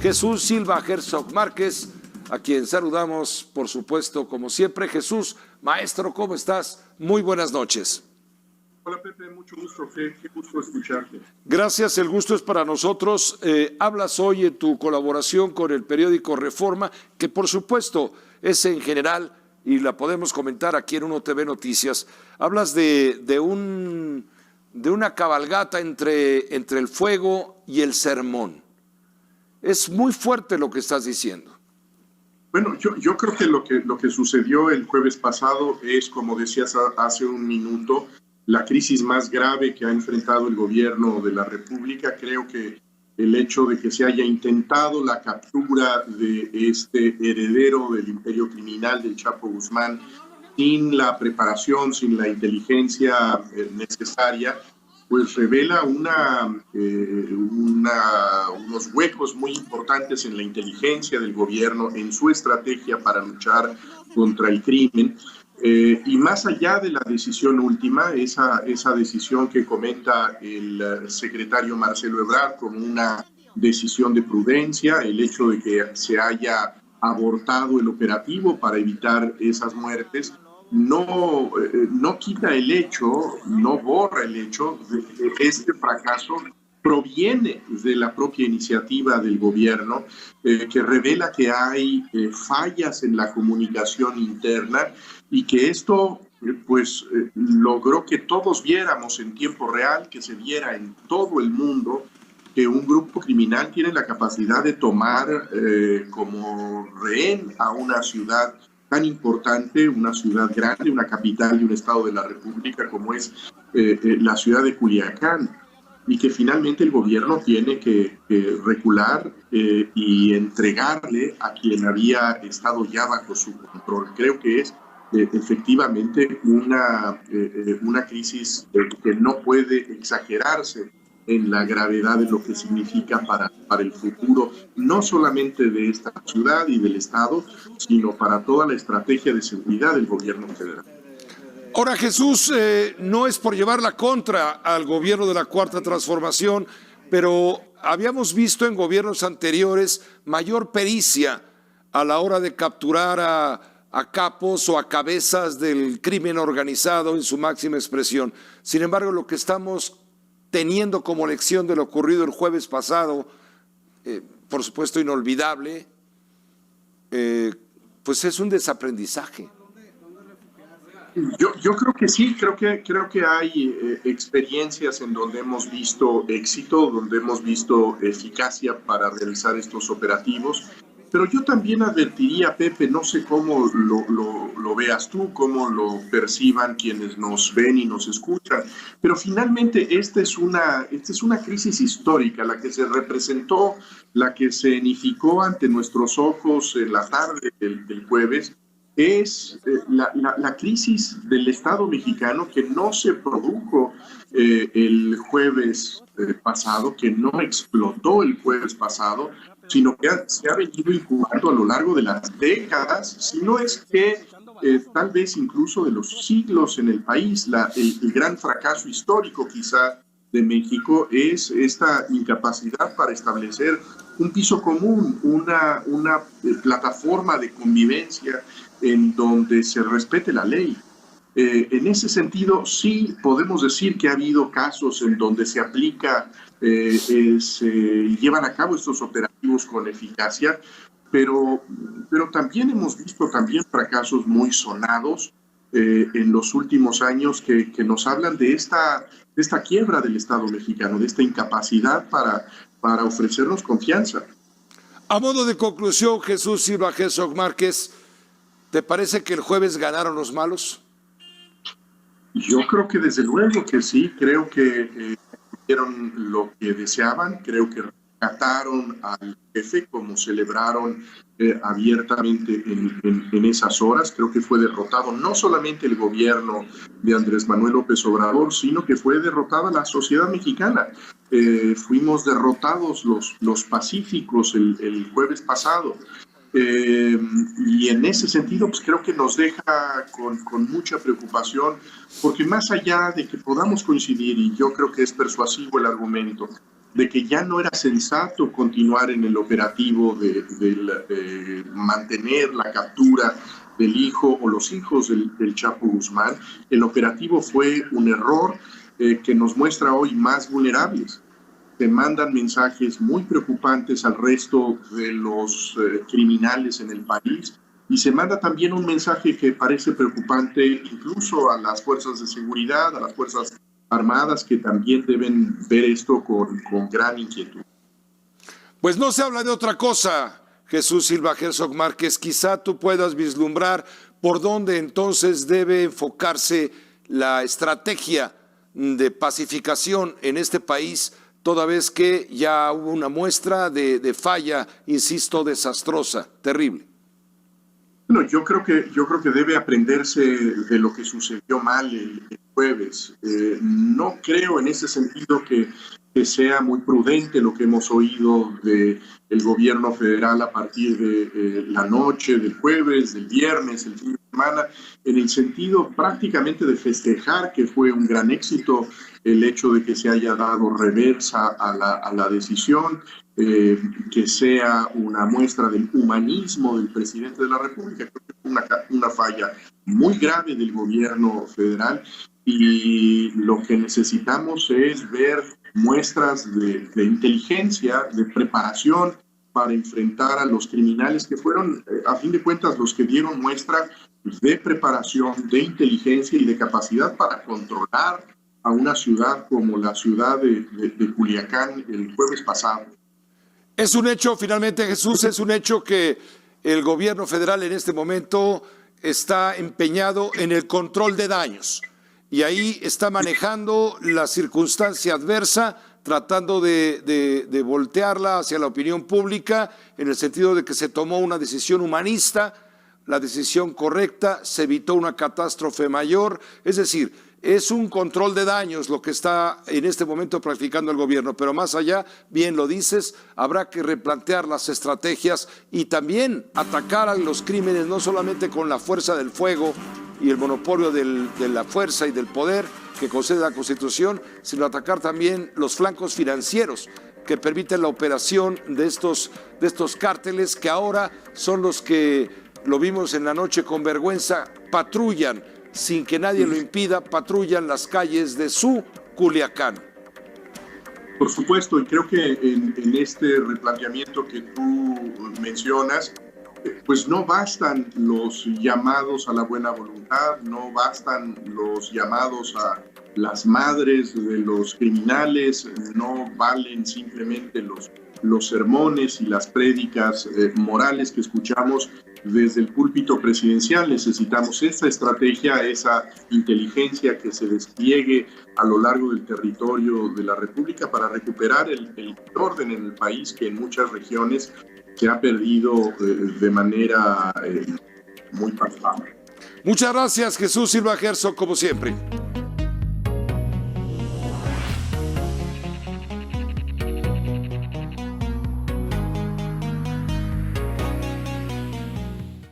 Jesús Silva Herzog Márquez, a quien saludamos, por supuesto, como siempre. Jesús, maestro, ¿cómo estás? Muy buenas noches. Hola Pepe, mucho gusto, qué gusto escucharte. Gracias, el gusto es para nosotros. Hablas hoy en tu colaboración con el periódico Reforma, que por supuesto es en general, y la podemos comentar aquí en 1TV Noticias. Hablas de una cabalgata entre el fuego y el sermón. Es muy fuerte lo que estás diciendo. Bueno, yo creo que lo que sucedió el jueves pasado es, como decías hace un minuto, la crisis más grave que ha enfrentado el gobierno de la República. Creo que el hecho de que se haya intentado la captura de este heredero del imperio criminal del Chapo Guzmán sin la preparación, sin la inteligencia necesaria, pues revela unos huecos muy importantes en la inteligencia del gobierno, en su estrategia para luchar contra el crimen. Y más allá de la decisión última, esa decisión que comenta el secretario Marcelo Ebrard como una decisión de prudencia, el hecho de que se haya abortado el operativo para evitar esas muertes, no quita el hecho, no borra el hecho de que este fracaso proviene de la propia iniciativa del gobierno, que revela que hay fallas en la comunicación interna y que esto logró que todos viéramos en tiempo real, que se viera en todo el mundo, que un grupo criminal tiene la capacidad de tomar como rehén a una ciudad tan importante, una ciudad grande, una capital de un estado de la República como es la ciudad de Culiacán, y que finalmente el gobierno tiene que recular y entregarle a quien había estado ya bajo su control. Creo que es efectivamente una crisis que no puede exagerarse en la gravedad de lo que significa para el futuro, no solamente de esta ciudad y del Estado, sino para toda la estrategia de seguridad del gobierno federal. Ahora, Jesús, no es por llevar la contra al gobierno de la Cuarta Transformación, pero habíamos visto en gobiernos anteriores mayor pericia a la hora de capturar a capos o a cabezas del crimen organizado en su máxima expresión. Sin embargo, lo que estamos teniendo como lección de lo ocurrido el jueves pasado, por supuesto inolvidable, pues es un desaprendizaje. Yo creo que sí, creo que hay experiencias en donde hemos visto éxito, donde hemos visto eficacia para realizar estos operativos, pero yo también advertiría, Pepe, no sé cómo lo veas tú, cómo lo perciban quienes nos ven y nos escuchan, pero finalmente esta es una crisis histórica, la que se representó, la que se edificó ante nuestros ojos en la tarde del jueves, es la crisis del Estado mexicano, que no se produjo el jueves pasado, que no explotó el jueves pasado, sino que se ha venido incubando a lo largo de las décadas, si no es que tal vez incluso de los siglos en el país. El gran fracaso histórico quizá de México es esta incapacidad para establecer un piso común, una plataforma de convivencia en donde se respete la ley. En ese sentido, sí podemos decir que ha habido casos en donde se aplica, se llevan a cabo estos operativos con eficacia, pero también hemos visto fracasos muy sonados en los últimos años que nos hablan de esta quiebra del Estado mexicano, de esta incapacidad para ofrecernos confianza. A modo de conclusión, Jesús Silva Herzog Márquez, ¿te parece que el jueves ganaron los malos? Yo creo que desde luego que sí, creo que hicieron lo que deseaban, creo que rescataron al jefe como celebraron abiertamente en esas horas. Creo que fue derrotado no solamente el gobierno de Andrés Manuel López Obrador, sino que fue derrotada la sociedad mexicana. Fuimos derrotados los pacíficos el jueves pasado. Y en ese sentido, pues creo que nos deja con mucha preocupación, porque más allá de que podamos coincidir, y yo creo que es persuasivo el argumento, de que ya no era sensato continuar en el operativo de mantener la captura del hijo o los hijos del Chapo Guzmán. El operativo fue un error que nos muestra hoy más vulnerables. Se mandan mensajes muy preocupantes al resto de los criminales en el país y se manda también un mensaje que parece preocupante incluso a las fuerzas de seguridad, a las fuerzas armadas, que también deben ver esto con gran inquietud. Pues no se habla de otra cosa, Jesús Silva Herzog Márquez. Quizá tú puedas vislumbrar por dónde entonces debe enfocarse la estrategia de pacificación en este país, toda vez que ya hubo una muestra de falla, insisto, desastrosa, terrible. Bueno, yo creo que debe aprenderse de lo que sucedió mal el jueves. No creo en ese sentido que sea muy prudente lo que hemos oído del gobierno federal a partir de la noche del jueves, del viernes, el fin de semana, en el sentido prácticamente de festejar que fue un gran éxito el hecho de que se haya dado reversa a la decisión, que sea una muestra del humanismo del presidente de la República. Creo que fue una falla muy grave del gobierno federal y lo que necesitamos es ver muestras de inteligencia, de preparación para enfrentar a los criminales que fueron, a fin de cuentas, los que dieron muestra de preparación, de inteligencia y de capacidad para controlar a una ciudad como la ciudad de Culiacán el jueves pasado. Es un hecho, finalmente, Jesús, es un hecho que el gobierno federal en este momento está empeñado en el control de daños y ahí está manejando la circunstancia adversa, tratando de voltearla hacia la opinión pública en el sentido de que se tomó una decisión humanista, la decisión correcta, se evitó una catástrofe mayor, es decir, es un control de daños lo que está en este momento practicando el gobierno, pero más allá, bien lo dices, habrá que replantear las estrategias y también atacar a los crímenes no solamente con la fuerza del fuego y el monopolio de la fuerza y del poder que concede la Constitución, sino atacar también los flancos financieros que permiten la operación de estos cárteles que ahora son los que, lo vimos en la noche con vergüenza, patrullan sin que nadie lo impida, patrullan las calles de su Culiacán. Por supuesto, y creo que en este replanteamiento que tú mencionas, pues no bastan los llamados a la buena voluntad, no bastan los llamados a las madres de los criminales, no valen simplemente los sermones y las prédicas morales que escuchamos desde el púlpito presidencial. Necesitamos esa estrategia, esa inteligencia que se despliegue a lo largo del territorio de la República para recuperar el orden en el país, que en muchas regiones se ha perdido de manera muy palpable. Muchas gracias, Jesús Silva Herzog, como siempre.